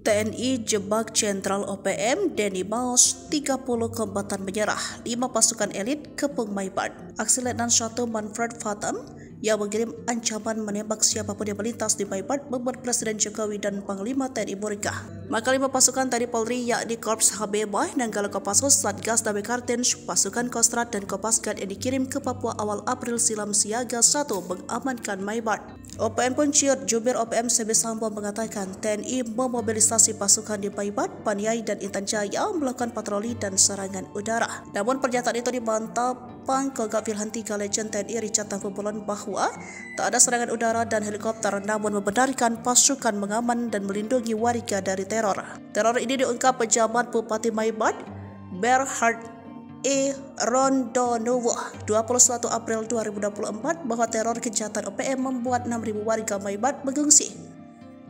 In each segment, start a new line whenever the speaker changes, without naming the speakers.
TNI jebak Jenderal OPM Denny Maus, 30 kombatan menyerah, 5 pasukan elit kepung Maibad. Aksi Letnan 1 Manfred Fatam yang mengirim ancaman menembak siapapun yang melintas di Maibad membuat Presiden Jokowi dan Panglima TNI murka. Maka 5 pasukan TNI Polri yakni Korps HB Nanggala Kopassus, Satgas Damai Kartens, pasukan Kostrad dan Kopasgat yang dikirim ke Papua awal April silam siaga 1 mengamankan Maibad. OPM pun ciut. Jubir OPM Sebe Sambo mengatakan TNI memobilisasi pasukan di Maibad, Paniai dan Intan Jaya melakukan patroli dan serangan udara. Namun pernyataan itu dibantah Pangkogap Wilhan 3 Legend TNI Richard Tampubolon bahwa tak ada serangan udara dan helikopter, namun membenarkan pasukan mengaman dan melindungi warga dari teror. Teror ini diungkap pejabat Bupati Maibad, Berhard Rondonowo 21 April 2024 bahwa teror kejahatan OPM membuat 6.000 warga Maibad mengungsi.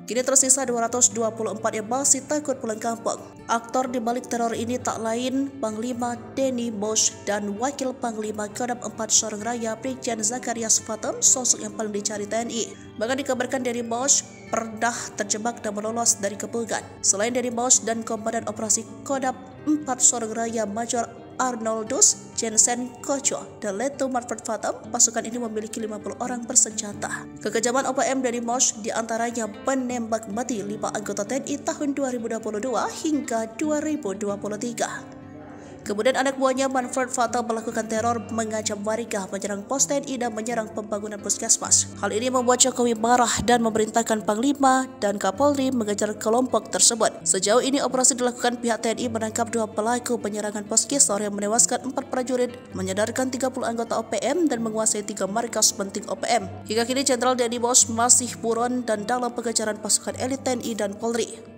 Kini tersisa 224 yang masih takut pulang kampung. Aktor di balik teror ini tak lain Panglima Denny Maus dan Wakil Panglima Kodam 4 Sorong Raya Brigjen Zakarias Fatam, sosok yang paling dicari TNI. Bahkan dikabarkan Denny Maus pernah terjebak dan lolos dari kepungan. Selain Denny Maus dan Komandan Operasi Kodam 4 Sorong Raya Major Arnoldus Jensen Koco dan Letu Manfred Fatam, pasukan ini memiliki 50 orang bersenjata. Kekejaman OPM Denny Maus diantaranya menembak mati 5 anggota TNI tahun 2022 hingga 2023. Kemudian anak buahnya Manfred Fatam melakukan teror, mengancam warga, menyerang pos TNI dan menyerang pembangunan puskesmas. Hal ini membuat Jokowi marah dan memerintahkan Panglima dan Kapolri mengejar kelompok tersebut. Sejauh ini operasi dilakukan pihak TNI menangkap 2 pelaku penyerangan Poskesor yang menewaskan 4 prajurit, menyadarkan 30 anggota OPM dan menguasai 3 markas penting OPM. Hingga kini Jenderal Denny Maus masih buron dan dalam pengejaran pasukan elit TNI dan Polri.